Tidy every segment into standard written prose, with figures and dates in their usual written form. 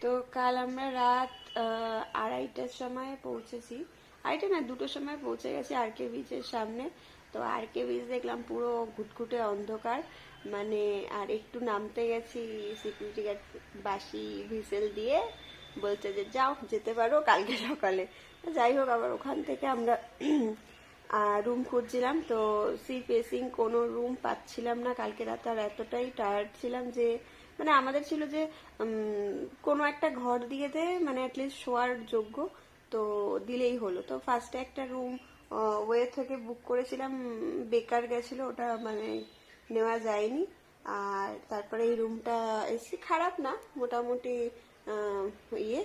তো কাল আমরা রাত 2:30টার সময় পৌঁছেছি। 2:30 না, 2টোর সময় পৌঁছে গেছি আর.কে বিচের সামনে। তো আর.কে বিচ দেখলাম পুরো ঘুটঘুটে অন্ধকার, মানে আর একটু নামতে গেছি, সিকিউরিটি গার্ড বাঁশি হুইসেল দিয়ে বলছে যে যাও, যেতে পারো কালকে সকালে। যাই হোক, আবার ওখান থেকে আমরা রুম খুঁজছিলাম, তো সি ফেসিং কোনো রুম পাচ্ছিলাম না কালকে রাতে। আর এতটাই টায়ার্ড ছিলাম যে মানে আমাদের ছিল যে কোনো একটা ঘর দিয়ে দে, মানে অ্যাটলিস্ট শোয়ার যোগ্য, তো দিলেই হলো। তো ফার্স্টে একটা রুম ওয়ে থেকে বুক করেছিলাম, বেকার গেছিল, ওটা মানে নেওয়া যায়নি। আর তারপরে এই রুমটা এসি খারাপ না, মোটামুটি ইয়ে।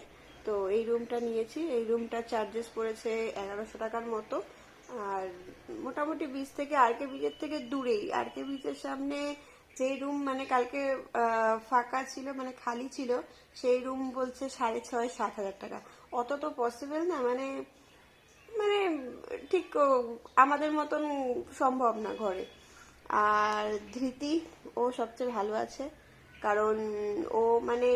তো এই রুমটা নিয়েছি, এই রুমটা চার্জেস পড়েছে 1100 টাকার মতো। আর মোটামুটি বিচ থেকে, আর.কে বিচের থেকে দূরেই, আর.কে বিচের সামনে যেই রুম মানে কালকে ফাঁকা ছিল, মানে খালি ছিল, সেই রুম বলছে 6,500-7,000 টাকা। অত তো পসিবল না, মানে মানে ঠিক আমাদের মতন সম্ভব না ঘরে। আর ধৃতি, ও সবচেয়ে ভালো আছে, কারণ ও মানে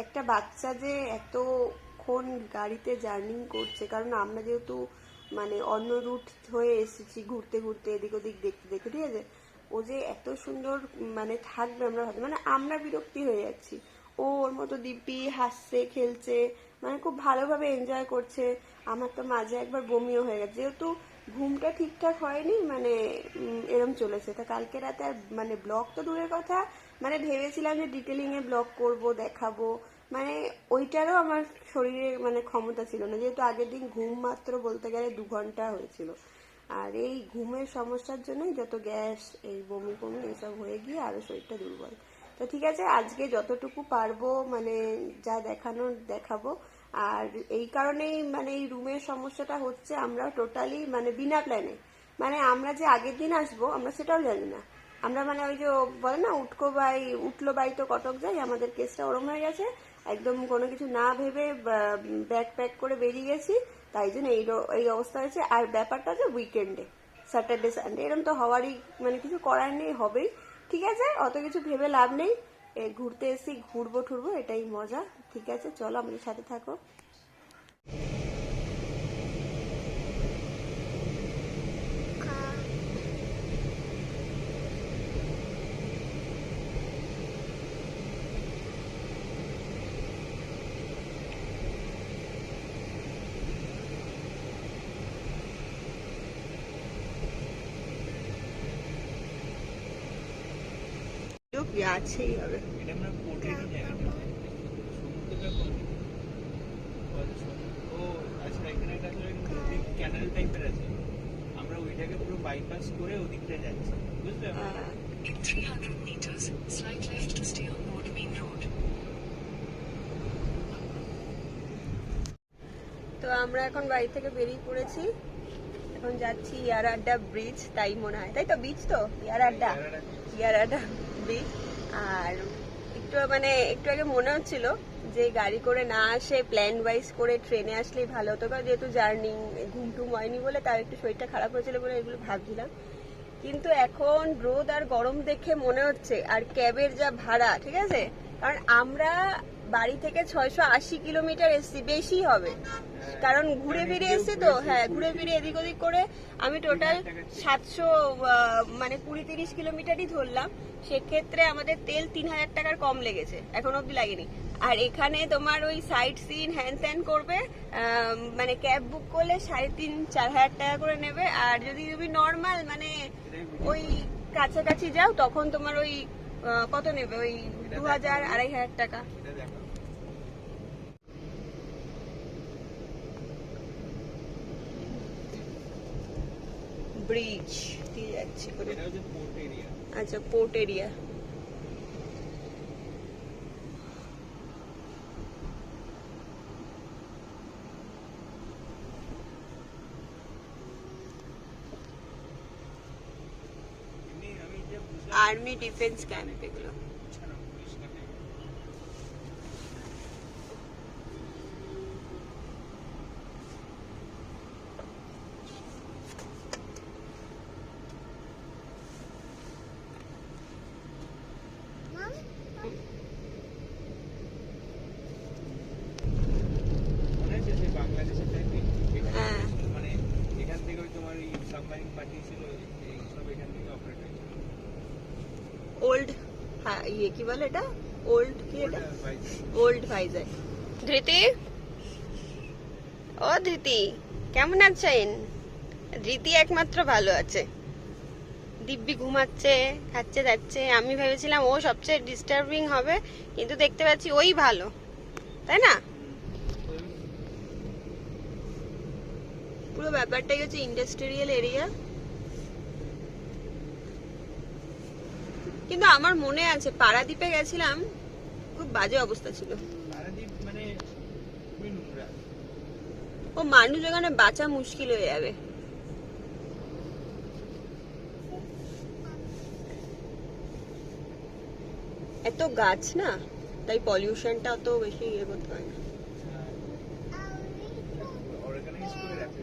একটা বাচ্চা যে এতক্ষণ গাড়িতে জার্নি করছে, কারণ আমরা যেহেতু মানে অন্য রুট হয়ে এসেছি, ঘুরতে ঘুরতে এদিক ওদিক দেখতে দেখতে, ঠিক আছে। ও যে এত সুন্দর মানে থাকবে আমরা ভাবি, মানে আমরা বিরক্তি হয়ে যাচ্ছি। ও ওর মতো দিব্যি হাসছে, খেলছে, মানে খুব ভালোভাবে এনজয় করছে। আমার তো মাঝে একবার বমিও হয়ে গেছে, যেহেতু ঘুমটা ঠিকঠাক হয়নি, মানে এরম চলেছে। তা কালকে রাতে আর মানে ব্লগ তো দূরের কথা, মানে ভেবেছিলাম যে ডিটেলিং এ ব্লগ করব, দেখাবো, মানে ওইটারও আমার শরীরে মানে ক্ষমতা ছিল না, যেহেতু আগের দিন ঘুম মাত্র বলতে গেলে 2 ঘন্টা হয়েছিল। আর এই ঘুমের সমস্যার জন্যই যত গ্যাস, এই বমি বমি এসব হয়ে গিয়ে আরো শরীরটা দুর্বল। তো ঠিক আছে, আজকে যতটুকু পারবো মানে যা দেখানোর দেখাবো। আর এই কারণেই মানে এই রুমের সমস্যাটা হচ্ছে, আমরা টোটালি মানে বিনা প্ল্যানে, মানে আমরা যে আগের দিন আসবো আমরা সেটাও জানি না। আমরা মানে ওই যে বলে না, উঠলো বাই তো কটক যাই, আমাদের কেসটা ওরম হয়ে গেছে। একদম কোনো কিছু না ভেবে ব্যাগ প্যাক করে বেরিয়ে গেছি, তাই জন্য এই অবস্থা হয়েছে। আর ব্যাপারটা যে উইকেন্ডে, স্যাটারডে সানডে এরকম তো হওয়ারই, মানে কিছু করার নেই, হবেই। ঠিক আছে, অত কিছু ভেবে লাভ নেই, ঘুরতে এসি, ঘুরবো ঠুরবো, এটাই মজা। ঠিক আছে, চলো আমাদের সাথে থাকো। আছেই হবে। এটা আমরা পোর্টেরই জায়গাটা, সমুদ্রটা ও আচ্ছা, এখানে একটা ক্যানেল টাইপের আছে, আমরা ওইটাকে পুরো বাইপাস করে ওদিকটা যাচ্ছি, বুঝলে? In 300 meters, slight left to stay on North Main Road. তো আমরা এখন বাড়ি থেকে বেরিয়ে পড়েছি, এখন যাচ্ছি ইয়ারাড্ডা ব্রিজ, তাই মনে হয়, তাই তো? বিচ তো ইয়ারাড্ডা ব্রিজ। আর একটু আগে মনে হচ্ছিল যে গাড়ি করে না আসে প্ল্যান ওয়াইজ করে ট্রেনে আসলেই ভালো হতো, কারণ যেহেতু জার্নি ঘুম টুম হয়নি বলে, তার একটু শরীরটা খারাপ হয়েছিল বলে এগুলো ভাবছিলাম। কিন্তু এখন রোদ আর গরম দেখে মনে হচ্ছে, আর ক্যাবের যা ভাড়া, ঠিক আছে, কারণ আমরা বাড়ি থেকে 680 কিলোমিটার এসছি, বেশি হবে, কারণ ঘুরে ফিরে এসছি তো। হ্যাঁ, ঘুরে ফিরে এদিক ওদিক করে আমি টোটাল 700 মানে 20-30 কিলোমিটারই ধরলাম। সেক্ষেত্রে আমাদের তেল 3,000 টাকার কম লেগেছে, এখন অব্দি লাগেনি। আর এখানে তোমার ওই সাইট সিন হ্যান ত্যান করবে, মানে ক্যাব বুক করলে 3,500-4 হাজার টাকা করে নেবে। আর যদি তুমি নর্মাল মানে ওই কাছাকাছি যাও, তখন তোমার ওই কত নেবে, ওই 2,000-2,500 টাকা। ব্রিজ দিয়ে যাচ্ছি করে। আচ্ছা, port area. Army defence camp এগুলো। ইয়ে কি বলে এটা, ওল্ড কি এটা, ওল্ড ভাইজ্যাগ। ধৃতি, ও ধৃতি কেমন আছেন? ধৃতি একমাত্র ভালো আছে, দিব্যি ঘুমাচ্ছে, খাচ্ছে যাচ্ছে। আমি ভেবেছিলাম ও সবচেয়ে ডিস্টার্বিং হবে, কিন্তু দেখতে পাচ্ছি ওই ভালো, তাই না? পুরো ব্যাপারটাই হচ্ছে ইন্ডাস্ট্রিয়াল এরিয়া। কিন্তু আমার মনে আছে পারাদ্বীপে গেছিলাম, খুব বাজে অবস্থা ছিল। পারাদ্বীপ মানে খুবই নোংরা। ও মানুষ ওখানে বাঁচা মুশকিল হয়ে যাবে। এত গাছ না, তাই পলিউশনটা অত বেশি ইয়ে করতে হয় না। অর্গানাইজ করে রাখে।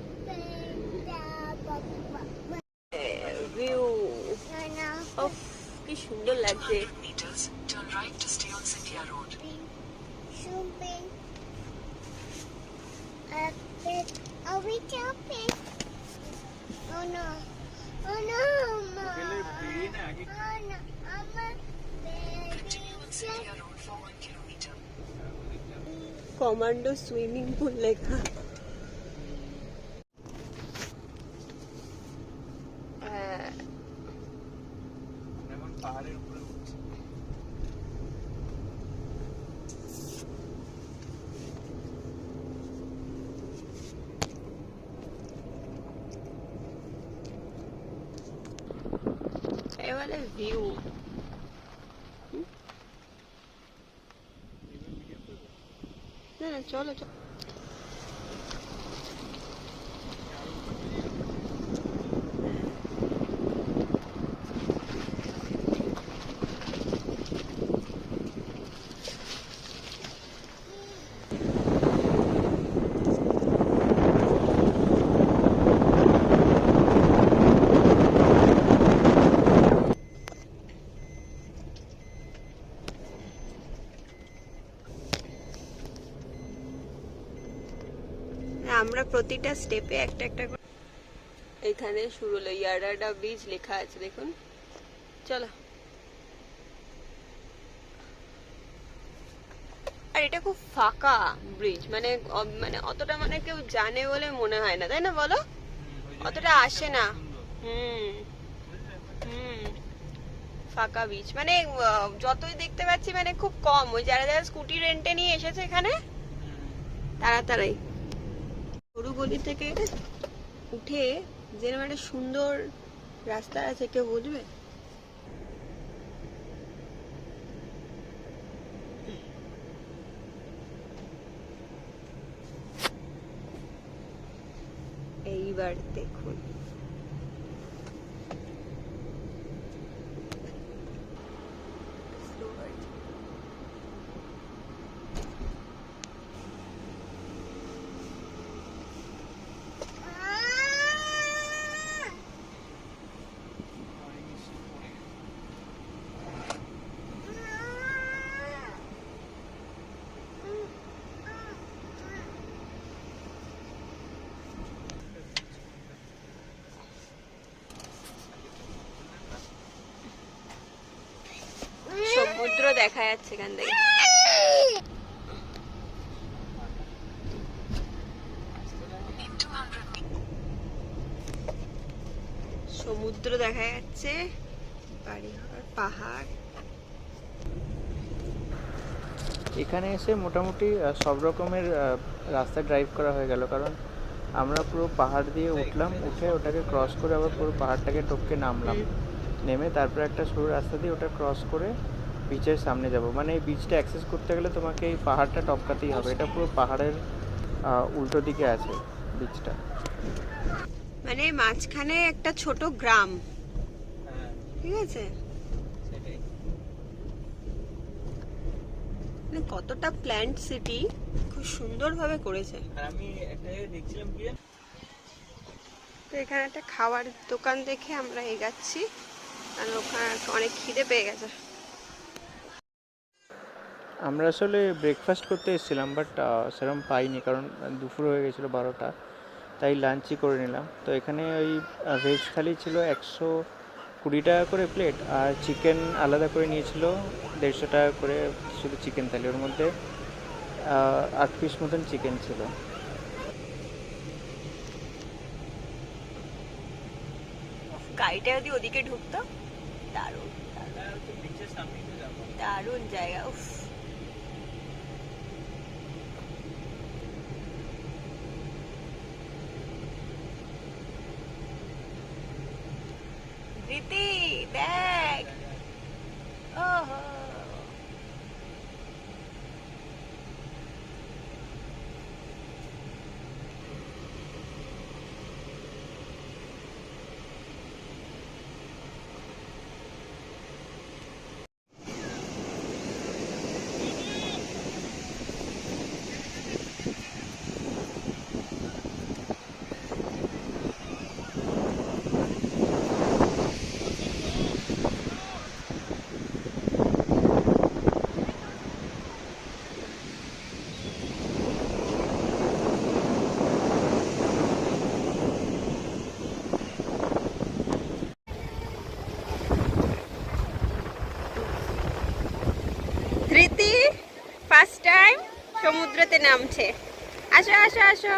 ভিউ অফ, কি সুন্দর লাগছে। meters, turn right to stay on Cynthia Road. Are we jumping? Oh no. Oh no, Mama. হোটেলে বেরিয়ে না আগে Oh no. Mama. Continue on Cynthia Road for 1 kilometer. Commando swimming pool লেখা। এখন পাহাড়ের উপরে উঠছে। এবারে ভিউ, না না চলো চলো। আমরা প্রতিটা স্টেপে একটা একটা করে, এখানে শুরু হলো ইয়ারাডা ব্রিজ লেখা আছে দেখুন। চলো। আর এটা খুব ফাঁকা ব্রিজ, মানে মানে অতটা মানে কেউ জানে বলে মনে হয় না, তাই না বলো? অতটা আসে না। হুম হুম, ফাঁকা বিচ, মানে যতই দেখতে পাচ্ছি মানে খুব কম, ওই যারা যারা স্কুটি রেন্টে নিয়ে এসেছে এখানে তারা তারাই। সরু গলি থেকে উঠে যেরকম একটা সুন্দর রাস্তা আছে, কেউ বুঝবে? এইবার দেখুন, সমুদ্র দেখা যাচ্ছে এখান থেকে। In 200 meters. সমুদ্র দেখা যাচ্ছে, বাড়িঘর, পাহাড়। এখানে এসে মোটামুটি সব রকমের রাস্তা ড্রাইভ করা হয়ে গেল, কারণ আমরা পুরো পাহাড় দিয়ে উঠলাম, উঠে ওটাকে ক্রস করে আবার পুরো পাহাড়টাকে টপকে নামলাম, নেমে তারপরে একটা সরু রাস্তা দিয়ে ওটা ক্রস করে বিচের সামনে যাব। মানে এই বিচটা অ্যাক্সেস করতে গেলে তোমাকে এই পাহাড়টা টপকাতেই হবে। এটা পুরো পাহাড়ের উল্টো দিকে আছে বিচটা। মানে মাঝখানে একটা ছোট গ্রাম, ঠিক আছে? মানে কতটা প্ল্যান্ট সিটি, খুব সুন্দর ভাবে করেছে। আর আমি একটা জায়গায় দেখছিলাম কি, তো এখানে একটা খাওয়ার দোকান দেখে আমরা এগাচ্ছি, আর ওখানে অনেক খিদে পেয়ে গেছে। আমরা আসলে ব্রেকফাস্ট করতে এসেছিলাম, বাট সেরকম পাইনি, কারণ দুপুর হয়ে গেছিলো 12টা, তাই লাঞ্চই করে নিলাম। তো এখানে ওই ভেজ থালি ছিল 20 টাকা করে প্লেট, আর চিকেন আলাদা করে নিয়েছিল 150 টাকা করে, শুধু চিকেন থালি, ওর মধ্যে 8 পিস মতন চিকেন ছিল। গাড়িটা যদি ওদিকে ঢুকতো, দারুণ বিচের সামনেই তো যাবো। দারুণ জায়গা। উফ, রীতি দেখ, ওহো ধৃতি ফার্স্ট টাইম সমুদ্রতে নামছে। আসো আসো আসো।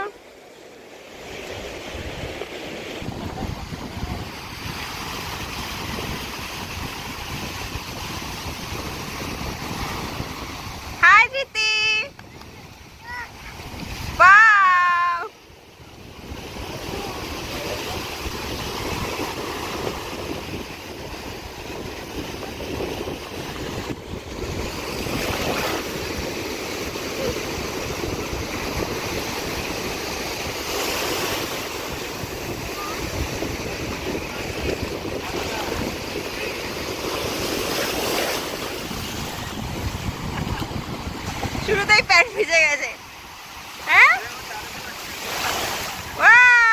হাই ধৃতি, বাও। শুরুতেই প্যান্ট ভিজে গেছে। হ্যাঁ, ওয়াও!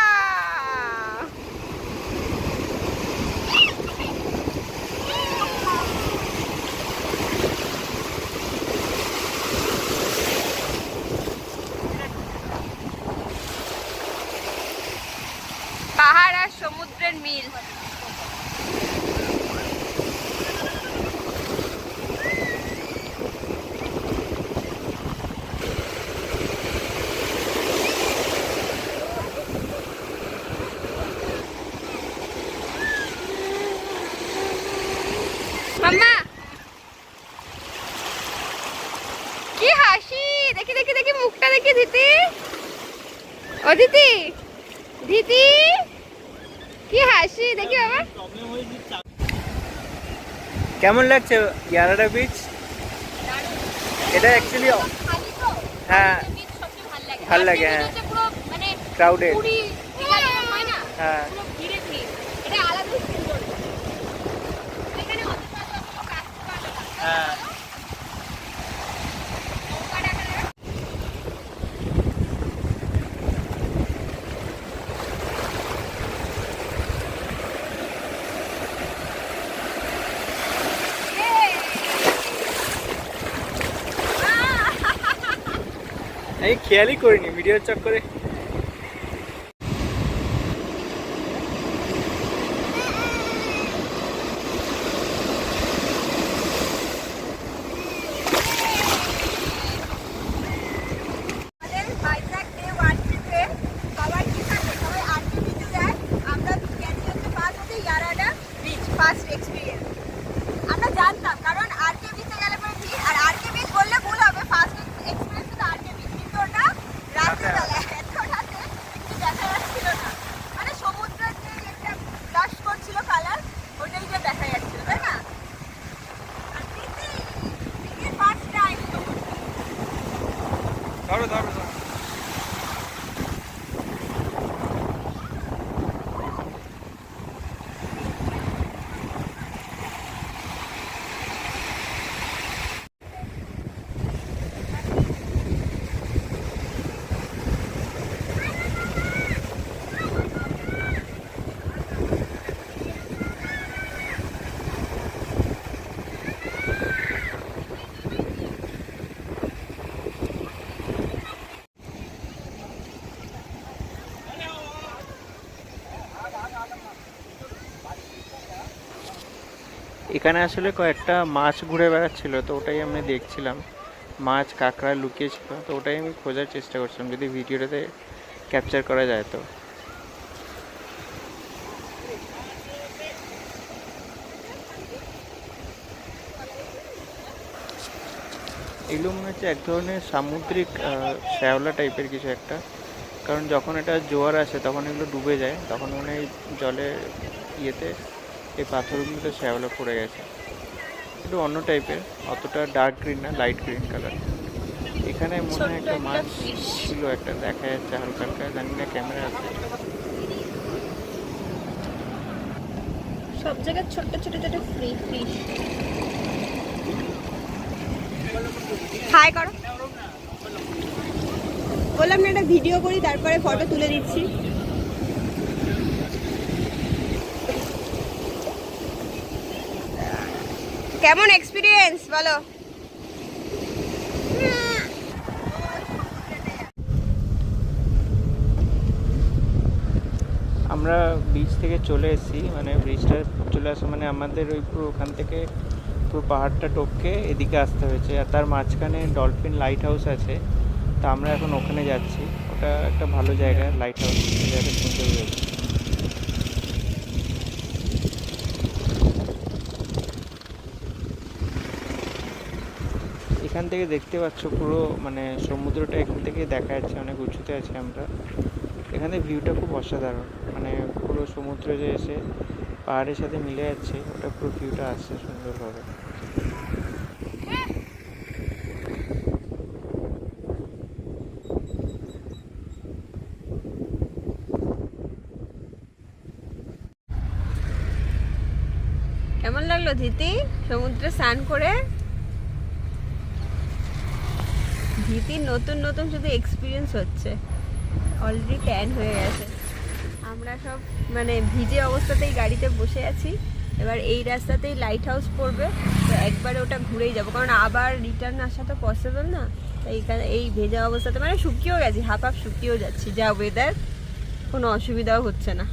পাহাড় আর সমুদ্রের মিল। মাম্মা, কি হাসি! দেখি দেখি দেখি মুখটা দেখি দিদি। ও দিদি, দিদি কি হাসি দেখি বাবা। কেমন লাগছে ইয়ারাডা বিচ? এটা অ্যাকচুয়ালি হ্যাঁ ভাল লাগে, হ্যাঁ ক্রাউডেড, হ্যাঁ হ্যাঁ। আমি খেয়ালই করিনি ভিডিওর চক্করে। আমরা জানতাম, কারণ আরকে বিচে গেলে পরে ভিড়, আর আরকে বিচ বললে ভুল হবে, ফার্স্ট এক্সপিরিয়েন্স তো আরকে বিচ, কিন্তু ওটা রাত্রিবেলা, এত রাতে কিছু দেখা যাচ্ছিল না, মানে সমুদ্রের যে একটা ব্লাশ করছিল কালার, ওটাই যে দেখা যাচ্ছিল, তাই না? আর প্রীতি ফার্স্ট টাইম ধরো ধরো ধরো। এখানে আসলে কয়েকটা মাছ ঘুরে বেড়াচ্ছিল, তো ওটাই আমি দেখছিলাম। মাছ কাঁকড়া লুকিয়েছিল, তো ওটাই আমি খোঁজার চেষ্টা করছিলাম যদি ভিডিওটাতে ক্যাপচার করা যায় তো। এগুলো মনে হচ্ছে এক ধরনের সামুদ্রিক শ্যাওলা টাইপের কিছু একটা, কারণ যখন এটা জোয়ার আসে তখন এগুলো ডুবে যায়, তখন মনে হয় জলের ইয়েতে এই পাথরগুলোতে শ্যাওলা পড়ে গেছে। একটু অন্য টাইপের, অতটা ডার্ক গ্রিন না, লাইট গ্রিন কালার। এখানে মনে হয় একটা মাছ ছিল, একটা দেখা যাচ্ছে হালকা হালকা, জানি না ক্যামেরা আছে। সব জায়গায় ছোট ছোট ছোট ফ্রি ফিশ। হাই করো, বললাম না একটা ভিডিও করি তারপরে ফটো তুলে দিচ্ছি। কেমন এক্সপিরিয়েন্স বলো? আমরা বিচ থেকে চলে এসেছি, মানে ব্রিজটা চলে আসা মানে আমাদের ওই পুরো ওখান থেকে পুরো পাহাড়টা টপকে এদিকে আসতে হয়েছে। আর তার মাঝখানে ডলফিন লাইট হাউস আছে, তা আমরা এখন ওখানে যাচ্ছি। ওটা একটা ভালো জায়গা, লাইট হাউস জায়গা সুন্দর হয়েছে। এখান থেকে দেখতে পাচ্ছ পুরো মানে সমুদ্রটা এখান থেকে দেখা যাচ্ছে, অনেক উঁচুতে আছে আমরা। এখানে ভিউটা খুব অসাধারণ, মানে পুরো সমুদ্র যে এসে পাহাড়ের সাথে মিলে যাচ্ছে, ওটা পুরো ভিউটা আসছে সুন্দরভাবে। কেমন লাগলো ধীতি সমুদ্রে স্নান করে? ধীতির নতুন নতুন শুধু এক্সপিরিয়েন্স হচ্ছে, অলরেডি ট্যান হয়ে গেছে। আমরা সব মানে ভিজে অবস্থাতেই গাড়িতে বসে আছি। এবার এই রাস্তাতেই লাইট হাউস পড়বে, তো একবারে ওটা ঘুরেই যাবো, কারণ আবার রিটার্ন আসা তো পসিবল না। তাই এখানে এই ভেজা অবস্থাতে মানে শুকিয়েও গেছি, হাফ হাফ শুকিয়েও যাচ্ছি, যা ওয়েদার, কোনো অসুবিধাও হচ্ছে না।